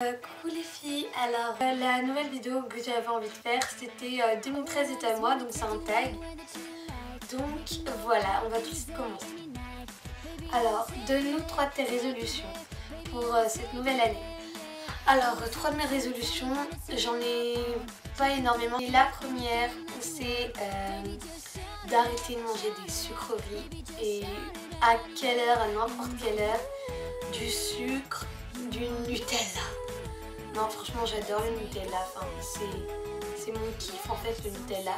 Coucou les filles, alors la nouvelle vidéo que j'avais envie de faire c'était 2013 est à moi, donc c'est un tag. Donc voilà, on va tout de suite commencer. Alors, donne-nous 3 de tes résolutions pour cette nouvelle année. Alors, 3 de mes résolutions, j'en ai pas énormément. Et la première, c'est d'arrêter de manger des sucreries et à quelle heure, à n'importe quelle heure, du sucre, du Nutella. Non, franchement, j'adore le Nutella. Enfin, c'est mon kiff en fait, le Nutella.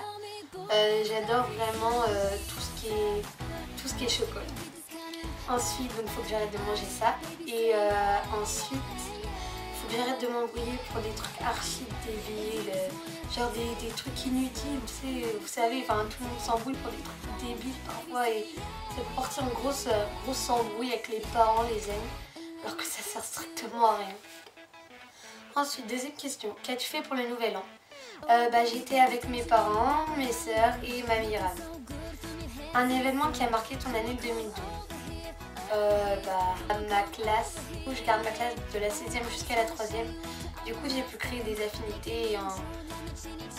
J'adore vraiment tout ce qui est chocolat. Ensuite, il faut que j'arrête de manger ça. Et ensuite, il faut que j'arrête de m'embrouiller pour des trucs archi débiles. Genre des trucs inutiles, vous savez, enfin, tout le monde s'embrouille pour des trucs débiles parfois. Et ça peut partir en grosse embrouille avec les parents, les amis, alors que ça sert strictement à rien. Ensuite, deuxième question, qu'as-tu fait pour le nouvel an? J'étais avec mes parents, mes soeurs et ma meilleure amie. Un événement qui a marqué ton année 2012? Ma classe, je garde ma classe de la 6e jusqu'à la 3e. Du coup, j'ai pu créer des affinités. Et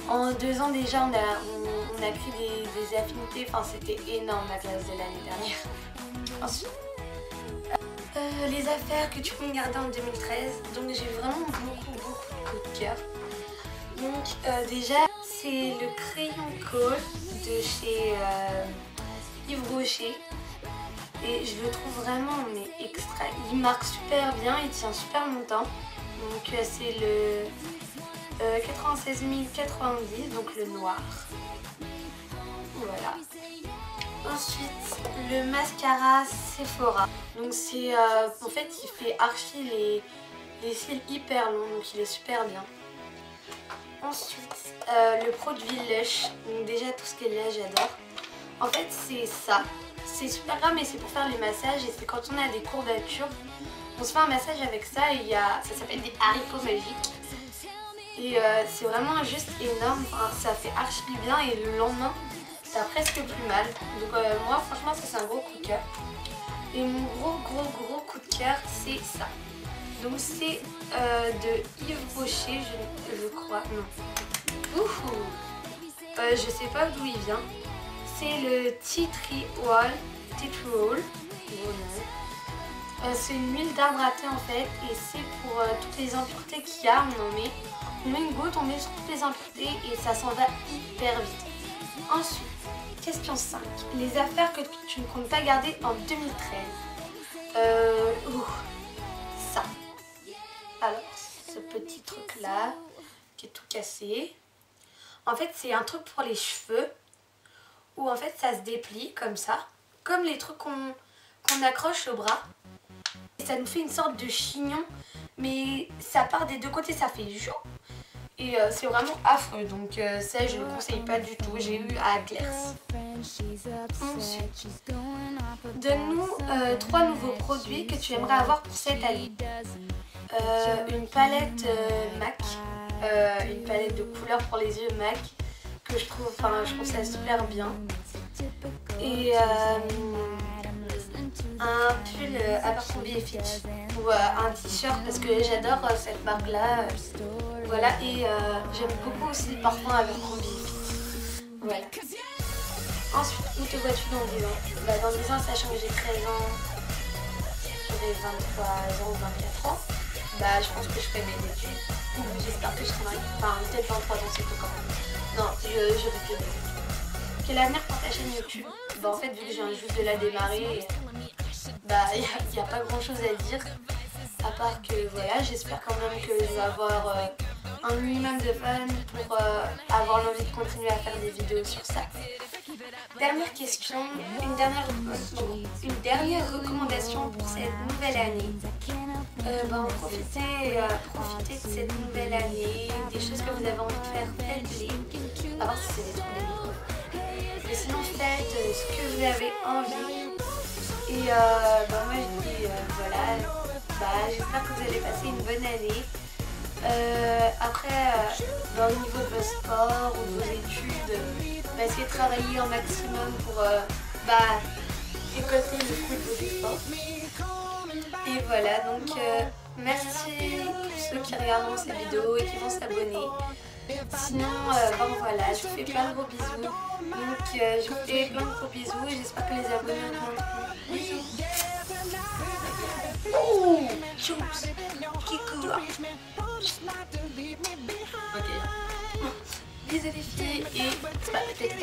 en 2 ans déjà, on a créé des affinités. Enfin, c'était énorme ma classe de l'année dernière. Ensuite, les affaires que tu peux me garder en 2013. Donc j'ai vraiment beaucoup de coups de cœur. Donc déjà c'est le crayon Kohl de chez Yves Rocher. Et je le trouve vraiment extra. Il marque super bien, il tient super longtemps. Donc c'est le 96 090, donc le noir. Voilà. Ensuite, le mascara Sephora. Donc c'est en fait il fait archi les cils hyper longs, donc il est super bien. Ensuite, le produit Lush. Donc déjà tout ce qui est Lush, j'adore. En fait c'est ça. C'est super grave, mais c'est pour faire les massages et c'est quand on a des courbatures. On se fait un massage avec ça et ça s'appelle des haricots magiques. Et c'est vraiment juste énorme, enfin, ça fait archi bien et le lendemain ça a presque plus mal. Donc moi franchement ça c'est un gros coup de cœur. Et mon gros coup de cœur c'est ça. Donc c'est de Yves Rocher, je crois, non. Je sais pas d'où il vient. C'est le Tea Tree Roll. C'est une huile d'arbre à thé en fait et c'est pour toutes les impuretés qu'il y a, on met une goutte, on met sur toutes les impuretés et ça s'en va hyper vite. Ensuite, question 5. Les affaires que tu ne comptes pas garder en 2013. Ça. Alors, ce petit truc là qui est tout cassé. En fait, c'est un truc pour les cheveux où en fait ça se déplie comme ça, comme les trucs qu'on accroche au bras. Et ça nous fait une sorte de chignon, mais ça part des deux côtés, ça fait jou. Et c'est vraiment affreux, donc ça je ne le conseille pas du tout, j'ai eu à Claire's. Ensuite, donne-nous 3 nouveaux produits que tu aimerais avoir pour cette année. Une palette MAC, une palette de couleurs pour les yeux MAC, que je trouve ça super bien. Et un pull Abercrombie & Fitch ou un t-shirt parce que j'adore cette marque là. Voilà, et j'aime beaucoup aussi le parfum Abercrombie & Fitch. Voilà. Ensuite, où te vois-tu dans 10 ans? Dans 10 ans, sachant que j'ai 13 ans, j'aurai 23 ans ou 24 ans, je pense que je ferai mes études. J'espère que je serai mariée. Enfin, peut-être 23 ans, c'est tout quand même. Non, je refais mes études. Quel avenir pour ta chaîne YouTube? En fait, vu que je viens juste de la démarrer, il n'y a pas grand chose à dire. À part que voilà, j'espère quand même que je vais avoir un minimum de fun pour avoir l'envie de continuer à faire des vidéos sur ça. Dernière question, une dernière recommandation pour cette nouvelle année. Profitez de cette nouvelle année, des choses que vous avez envie de faire, faites-les. À voir si c'est des trucs débiles. Mais sinon faites ce que vous avez envie. Et moi je dis voilà, j'espère que vous allez passer une bonne année. Après, au niveau de vos sports ou de vos études, essayez de travailler un maximum pour décoter le coup de vos sports. Et voilà, donc Merci pour ceux qui regarderont ces vidéos et qui vont s'abonner. Sinon, bon voilà, je vous fais plein de gros bisous. Donc je vous fais plein de gros bisous et j'espère que les abonnés augmenteront. Bisous. Oh, choups, Kikou. Ok. Bisous les filles et bah, peut-être